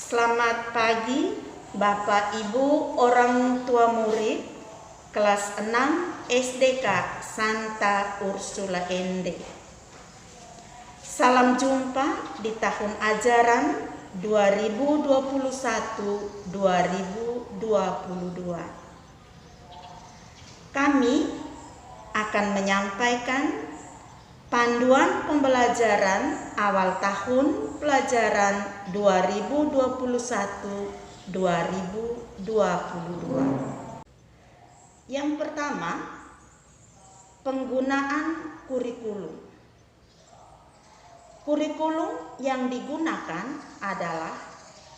Selamat pagi Bapak Ibu orang tua murid kelas 6 SDK Santa Ursula Ende. Salam jumpa di tahun ajaran 2021-2022. Kami akan menyampaikan panduan pembelajaran awal tahun pelajaran 2021-2022. Yang pertama, penggunaan kurikulum. Kurikulum yang digunakan adalah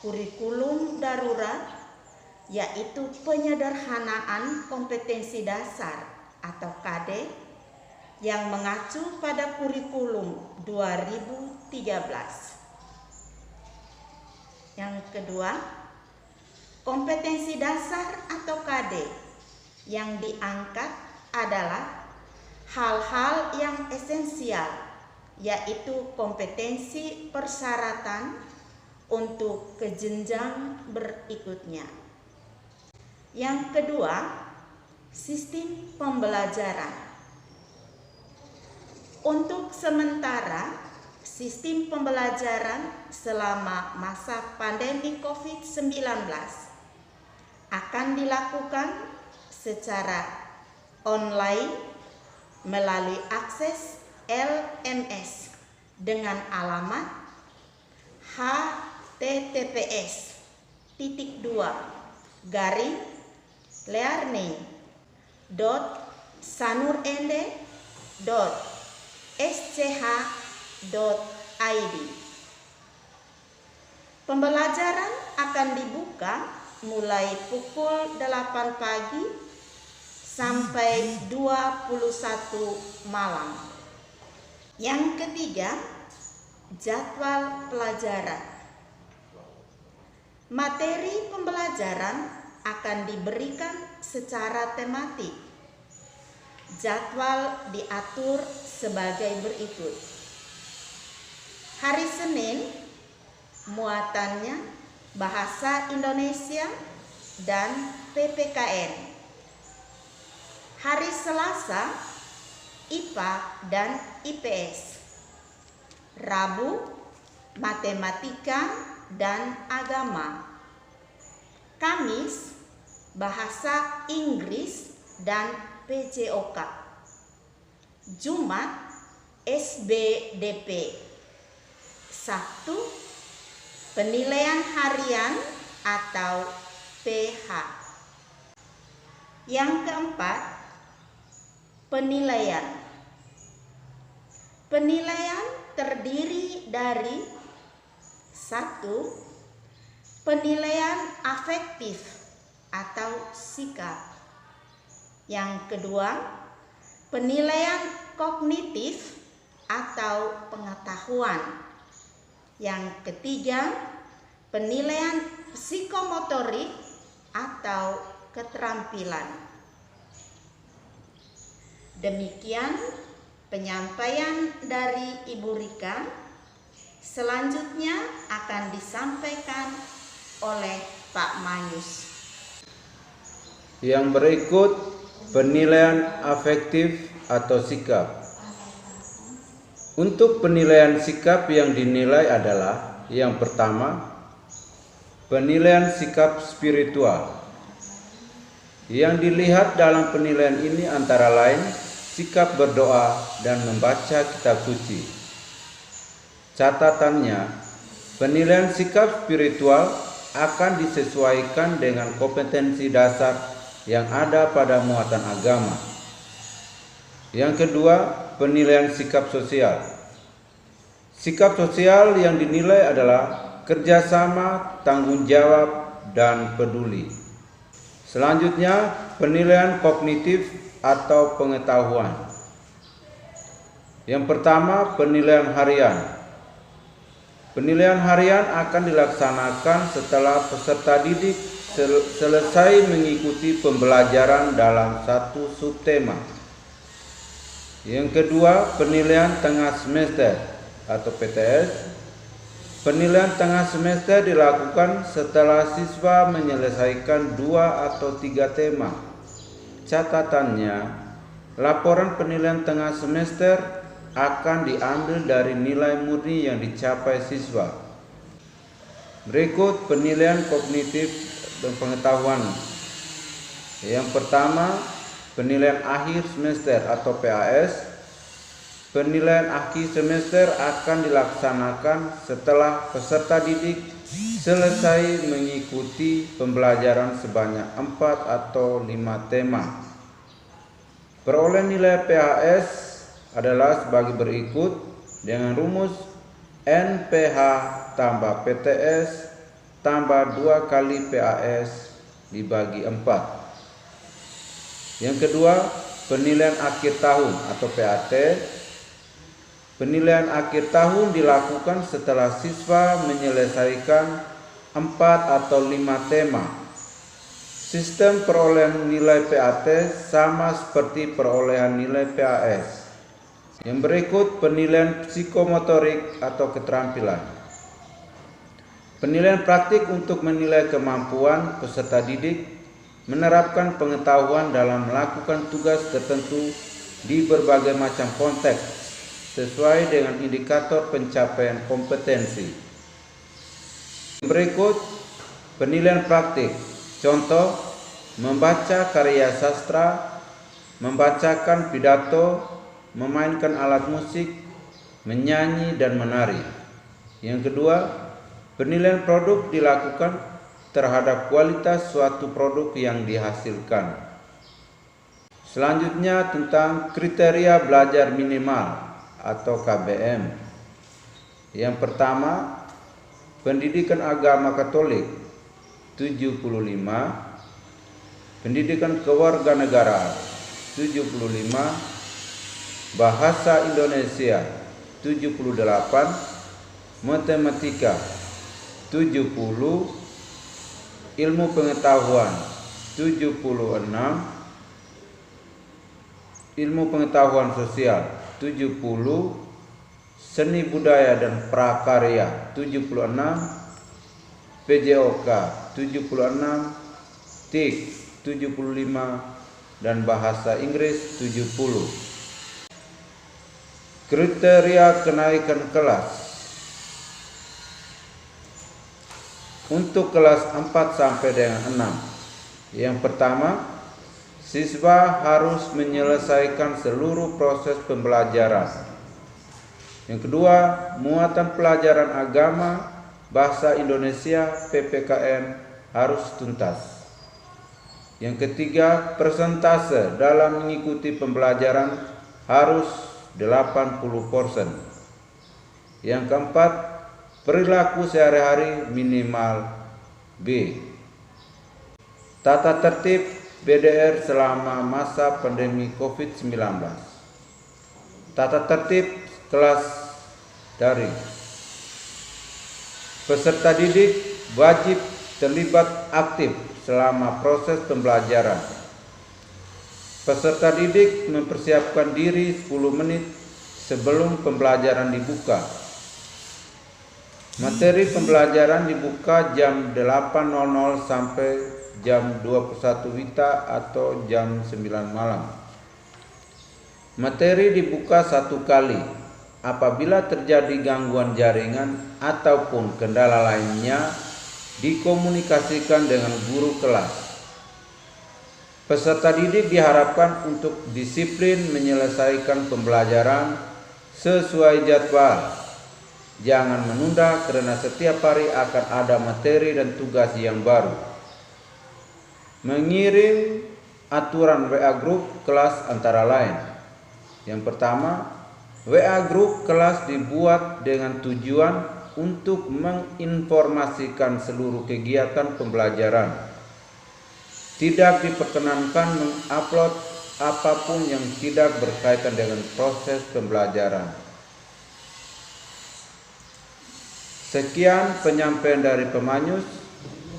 kurikulum darurat, yaitu penyederhanaan kompetensi dasar atau KD yang mengacu pada kurikulum 2013. Yang kedua, kompetensi dasar atau KD yang diangkat adalah hal-hal yang esensial, yaitu kompetensi persyaratan untuk ke jenjang berikutnya. Yang kedua, sistem pembelajaran. Untuk sementara, sistem pembelajaran selama masa pandemi COVID-19 akan dilakukan secara online melalui akses LMS dengan alamat https://learning.sanurende.sch.id. Pembelajaran akan dibuka mulai pukul 8 pagi sampai 21 malam. Yang ketiga, jadwal pelajaran. Materi pembelajaran akan diberikan secara tematik. Jadwal diatur sebagai berikut. Hari Senin, muatannya Bahasa Indonesia dan PPKN. Hari Selasa, IPA dan IPS. Rabu, Matematika dan Agama. Kamis, Bahasa Inggris dan PJOK. Jumat, SBDP. Sabtu, penilaian harian atau PH. Yang keempat, penilaian. Penilaian terdiri dari 1. Penilaian afektif atau sikap. Yang kedua, penilaian kognitif atau pengetahuan. Yang ketiga, penilaian psikomotorik atau keterampilan. Demikian penyampaian dari Ibu Rika. Selanjutnya akan disampaikan oleh Pak Mayus. Yang berikut penilaian afektif atau sikap. Untuk penilaian sikap yang dinilai adalah yang pertama, penilaian sikap spiritual. Yang dilihat dalam penilaian ini antara lain sikap berdoa dan membaca kitab suci. Catatannya, penilaian sikap spiritual akan disesuaikan dengan kompetensi dasar yang ada pada muatan agama. Yang kedua, penilaian sikap sosial. Sikap sosial yang dinilai adalah kerjasama, tanggung jawab, dan peduli. Selanjutnya, penilaian kognitif atau pengetahuan. Yang pertama, penilaian harian. Penilaian harian akan dilaksanakan setelah peserta didik selesai mengikuti pembelajaran dalam satu subtema. Yang kedua, penilaian tengah semester atau PTS. Penilaian tengah semester dilakukan setelah siswa menyelesaikan 2 atau 3 tema. Catatannya, laporan penilaian tengah semester akan diambil dari nilai murni yang dicapai siswa. Berikut penilaian kognitif dan pengetahuan. Yang pertama, penilaian akhir semester atau PAS. Penilaian akhir semester akan dilaksanakan setelah peserta didik selesai mengikuti pembelajaran sebanyak 4 atau 5 tema. Perolehan nilai PAS adalah sebagai berikut dengan rumus NPH tambah PTS tambah 2 kali PAS dibagi 4. Yang kedua, penilaian akhir tahun atau PAT. Penilaian akhir tahun dilakukan setelah siswa menyelesaikan 4 atau 5 tema. Sistem perolehan nilai PAT sama seperti perolehan nilai PAS. Yang berikut penilaian psikomotorik atau keterampilan. Penilaian praktik untuk menilai kemampuan peserta didik menerapkan pengetahuan dalam melakukan tugas tertentu di berbagai macam konteks sesuai dengan indikator pencapaian kompetensi. Berikut penilaian praktik. Contoh, membaca karya sastra, membacakan pidato, memainkan alat musik, menyanyi dan menari. Yang kedua, penilaian produk dilakukan terhadap kualitas suatu produk yang dihasilkan. Selanjutnya tentang kriteria belajar minimal atau KBM. Yang pertama, pendidikan agama Katolik 75, pendidikan kewarganegaraan 75, bahasa Indonesia 78, matematika 70, ilmu pengetahuan 76, ilmu pengetahuan sosial 70, seni budaya dan prakarya 76, PJOK 76, TIK 75 dan bahasa Inggris 70. Kriteria kenaikan kelas. Untuk kelas 4 sampai dengan 6. Yang pertama, siswa harus menyelesaikan seluruh proses pembelajaran. Yang kedua, muatan pelajaran agama, bahasa Indonesia, PPKN harus tuntas. Yang ketiga, persentase dalam mengikuti pembelajaran harus 80%. Yang keempat, perilaku sehari-hari minimal B. Tata tertib BDR selama masa pandemi COVID-19. Tata tertib kelas daring. Peserta didik wajib terlibat aktif selama proses pembelajaran. Peserta didik mempersiapkan diri 10 menit sebelum pembelajaran dibuka. Materi pembelajaran dibuka jam 8.00 sampai jam 21 WITA atau jam 9 malam. Materi dibuka 1 kali. Apabila terjadi gangguan jaringan ataupun kendala lainnya, dikomunikasikan dengan guru kelas. Peserta didik diharapkan untuk disiplin menyelesaikan pembelajaran sesuai jadwal. Jangan menunda karena setiap hari akan ada materi dan tugas yang baru. Mengirim aturan WA Group kelas antara lain. Yang pertama, WA Group kelas dibuat dengan tujuan untuk menginformasikan seluruh kegiatan pembelajaran. Tidak diperkenankan mengupload apapun yang tidak berkaitan dengan proses pembelajaran. Sekian penyampaian dari Pemanyus.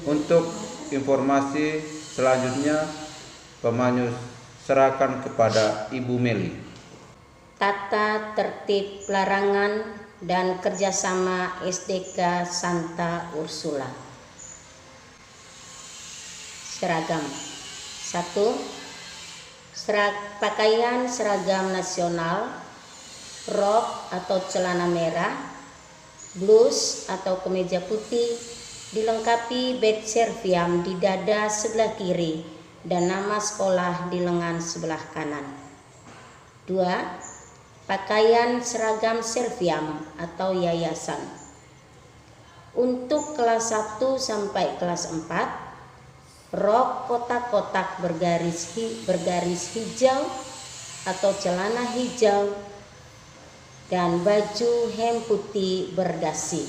Untuk informasi selanjutnya, Pemanyus serahkan kepada Ibu Meli. Tata tertib larangan dan kerjasama SDK Santa Ursula. Seragam. 1. Pakaian seragam nasional, rok atau celana merah, blus atau kemeja putih, dilengkapi badge serviam di dada sebelah kiri dan nama sekolah di lengan sebelah kanan. 2. Pakaian seragam serviam atau yayasan. Untuk kelas 1 sampai kelas 4, rok kotak-kotak bergaris hijau atau celana hijau dan baju hem putih berdasi.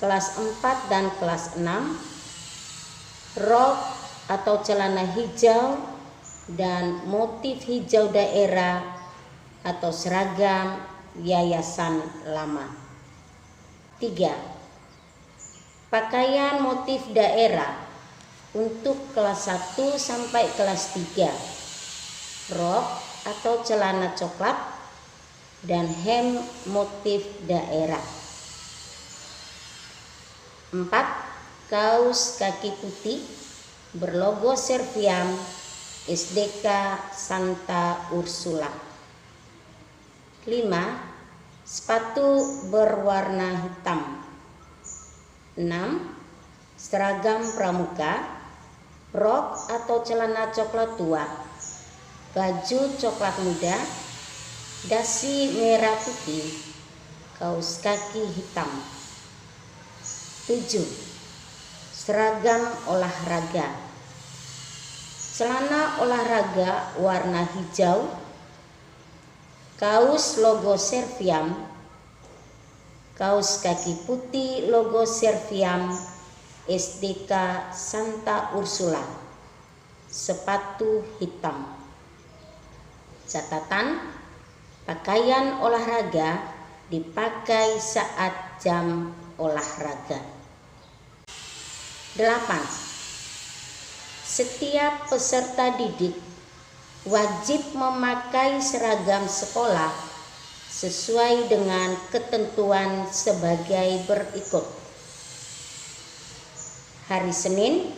Kelas 4 dan kelas 6, rok atau celana hijau dan motif hijau daerah atau seragam yayasan lama. 3. Pakaian motif daerah untuk kelas 1 sampai kelas 3, rok atau celana coklat dan hem motif daerah. 4. Kaos kaki putih berlogo serviam SDK Santa Ursula. 5. Sepatu berwarna hitam. 6. Seragam pramuka, rok atau celana coklat tua, baju coklat muda, dasi merah putih, kaos kaki hitam. 7. Seragam olahraga. Celana olahraga warna hijau, kaos logo serviam, kaos kaki putih logo serviam SDK Santa Ursula, sepatu hitam. Catatan, pakaian olahraga dipakai saat jam olahraga. 8. Setiap peserta didik wajib memakai seragam sekolah sesuai dengan ketentuan sebagai berikut. Hari Senin,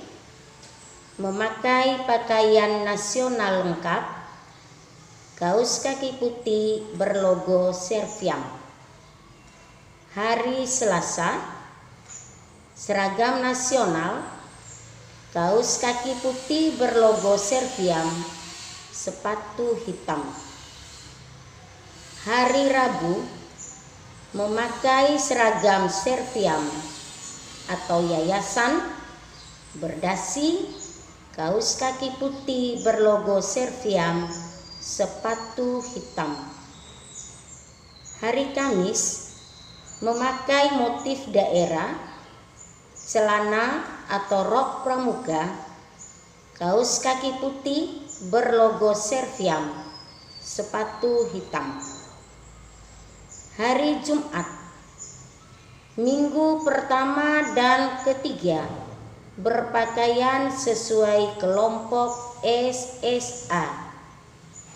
memakai pakaian nasional lengkap, kaos kaki putih berlogo serviam. Hari Selasa, seragam nasional, kaos kaki putih berlogo serviam, sepatu hitam. Hari Rabu, memakai seragam serviam atau yayasan, berdasi, kaos kaki putih berlogo serviam, sepatu hitam. Hari Kamis, memakai motif daerah, celana atau rok pramuka, kaos kaki putih berlogo serviam, sepatu hitam. Hari Jumat, minggu pertama dan ketiga, berpakaian sesuai kelompok SSA,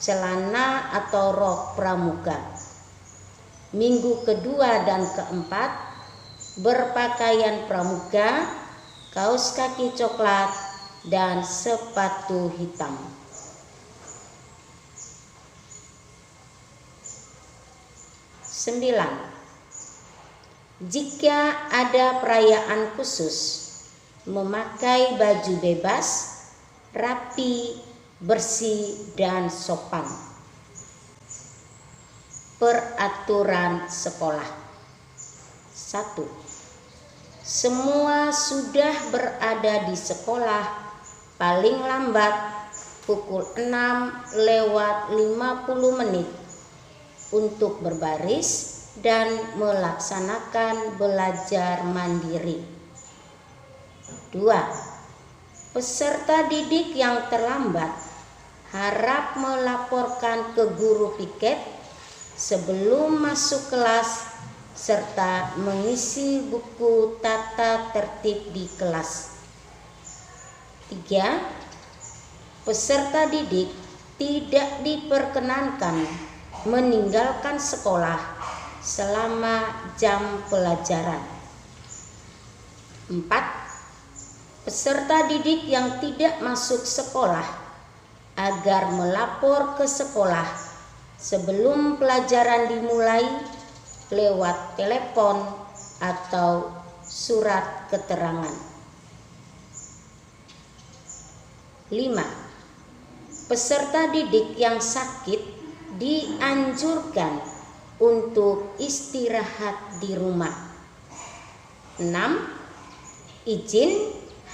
celana atau rok pramuka. Minggu kedua dan keempat, berpakaian pramuka, kaos kaki coklat dan sepatu hitam. 9. Jika ada perayaan khusus, memakai baju bebas, rapi, bersih dan sopan. Peraturan sekolah. 1. Semua sudah berada di sekolah paling lambat pukul 6:50 untuk berbaris dan melaksanakan belajar mandiri. 2. Peserta didik yang terlambat harap melaporkan ke guru piket sebelum masuk kelas serta mengisi buku tata tertib di kelas. 3. Peserta didik tidak diperkenankan meninggalkan sekolah selama jam pelajaran. 4. Peserta didik yang tidak masuk sekolah agar melapor ke sekolah sebelum pelajaran dimulai lewat telepon atau surat keterangan. 5. Peserta didik yang sakit dianjurkan untuk istirahat di rumah. 6. Izin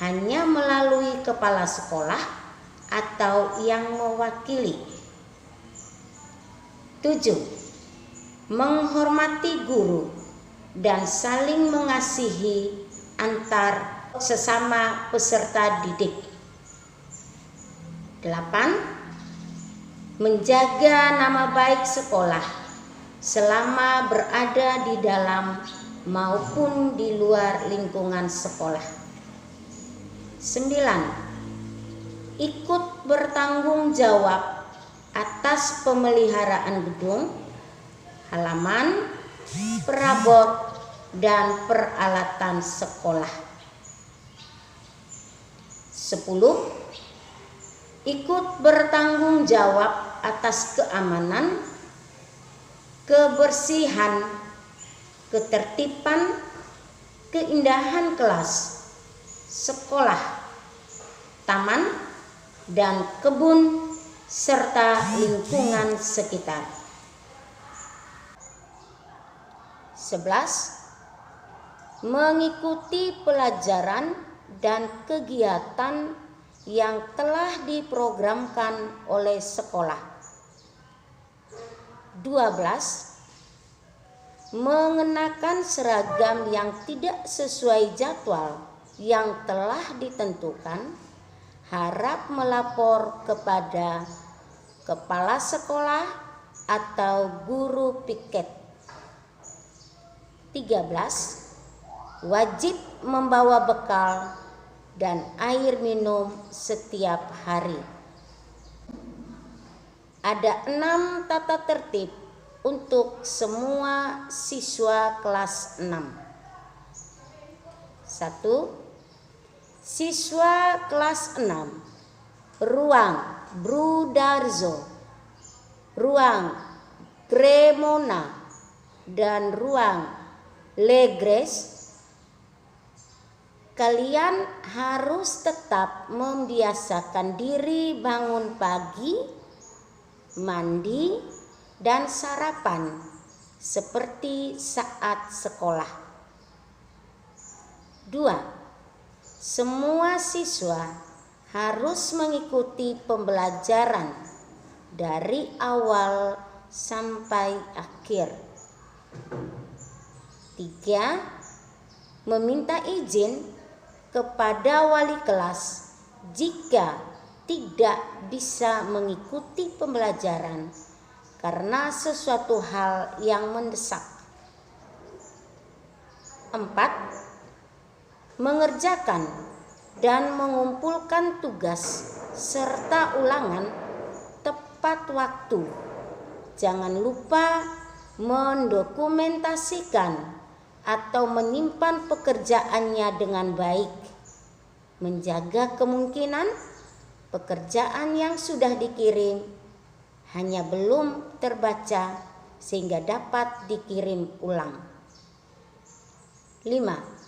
hanya melalui kepala sekolah atau yang mewakili. 7. Menghormati guru dan saling mengasihi antar sesama peserta didik. 8. Menjaga nama baik sekolah selama berada di dalam maupun di luar lingkungan sekolah. 9. Ikut bertanggung jawab atas pemeliharaan gedung, halaman, perabot, dan peralatan sekolah. 10. Ikut bertanggung jawab atas keamanan, kebersihan, ketertiban, keindahan kelas, sekolah, taman, dan kebun, serta lingkungan sekitar. 11. Mengikuti pelajaran dan kegiatan yang telah diprogramkan oleh sekolah. 12. Mengenakan seragam yang tidak sesuai jadwal yang telah ditentukan, harap melapor kepada kepala sekolah atau guru piket. 13. Wajib membawa bekal dan air minum setiap hari. Ada 6 tata tertib untuk semua siswa kelas 6. 1. Siswa kelas 6, ruang Brudarzo, ruang Cremona, dan ruang Legres. Kalian harus tetap membiasakan diri bangun pagi, mandi, dan sarapan seperti saat sekolah. 2. Semua siswa harus mengikuti pembelajaran dari awal sampai akhir. 3. Meminta izin kepada wali kelas jika tidak bisa mengikuti pembelajaran karena sesuatu hal yang mendesak. 4. Mengerjakan dan mengumpulkan tugas serta ulangan tepat waktu. Jangan lupa mendokumentasikan atau menyimpan pekerjaannya dengan baik. Menjaga kemungkinan pekerjaan yang sudah dikirim hanya belum terbaca sehingga dapat dikirim ulang. 5.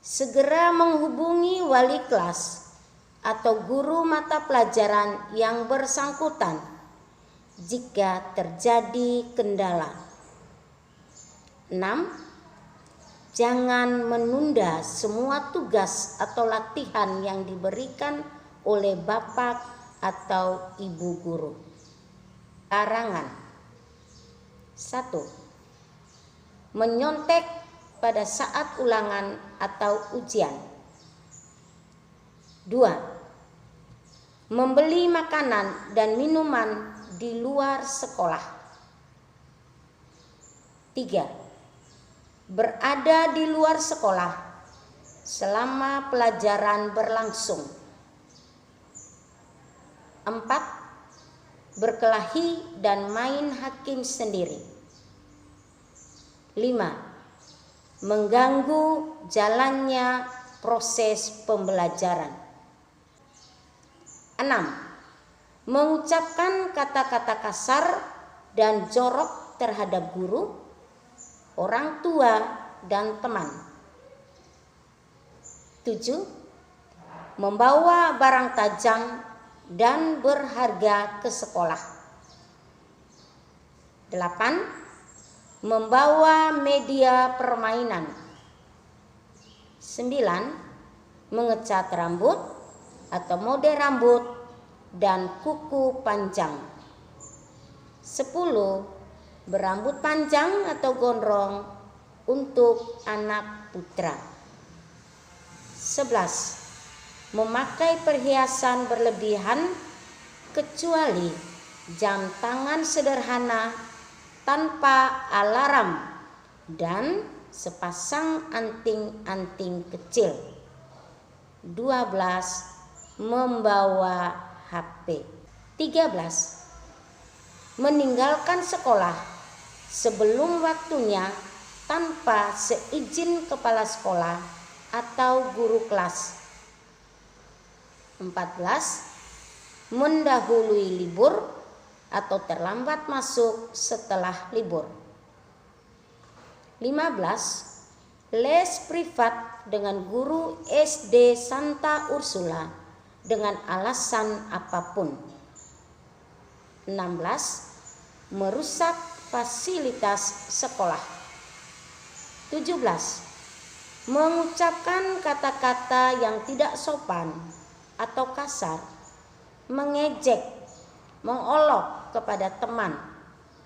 Segera menghubungi wali kelas atau guru mata pelajaran yang bersangkutan jika terjadi kendala. 6. Jangan menunda semua tugas atau latihan yang diberikan oleh bapak atau ibu guru. Larangan. 1. Menyontek pada saat ulangan atau ujian. 2. Membeli makanan dan minuman di luar sekolah. 3. Berada di luar sekolah selama pelajaran berlangsung. 4. Berkelahi dan main hakim sendiri. 5. Mengganggu jalannya proses pembelajaran. 6. Mengucapkan kata-kata kasar dan jorok terhadap guru, orang tua, dan teman. 7. Membawa barang tajam dan berharga ke sekolah. 8. Membawa media permainan. 9. Mengecat rambut atau mode rambut dan kuku panjang. 10. Berambut panjang atau gondrong untuk anak putra. 11. Memakai perhiasan berlebihan kecuali jam tangan sederhana tanpa alarm dan sepasang anting-anting kecil. 12. Membawa HP. 13. Meninggalkan sekolah sebelum waktunya tanpa seizin kepala sekolah atau guru kelas. 14. Mendahului libur atau terlambat masuk setelah libur. 15. Les privat dengan guru SD Santa Ursula dengan alasan apapun. 16. Merusak fasilitas sekolah. 17. Mengucapkan kata-kata yang tidak sopan atau kasar, mengejek, mengolok kepada teman,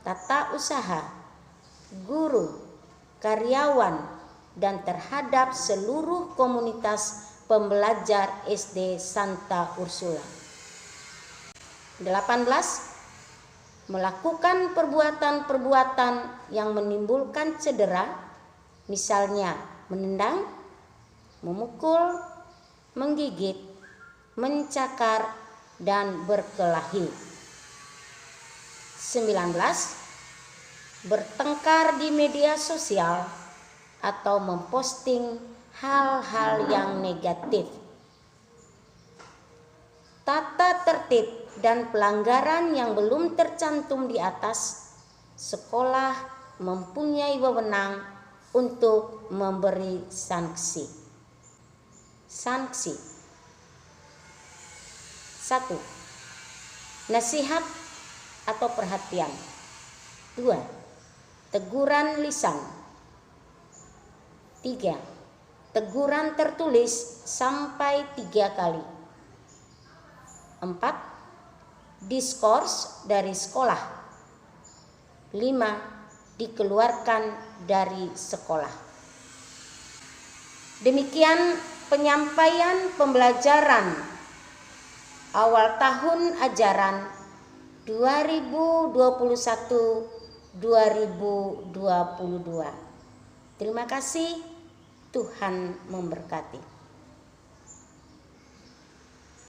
tata usaha, guru, karyawan, dan terhadap seluruh komunitas pembelajar SD Santa Ursula. 18. Melakukan perbuatan-perbuatan yang menimbulkan cedera, misalnya menendang, memukul, menggigit, mencakar, dan berkelahi. 19. Bertengkar di media sosial atau memposting hal-hal yang negatif. Tata tertib dan pelanggaran yang belum tercantum di atas, sekolah mempunyai wewenang untuk memberi sanksi. Sanksi. 1. Nasihat atau perhatian. 2. Teguran lisan. 3. Teguran tertulis sampai 3 kali. 4. Diskors dari sekolah. 5. Dikeluarkan dari sekolah. Demikian penyampaian pembelajaran awal tahun ajaran 2021-2022. Terima kasih, Tuhan memberkati.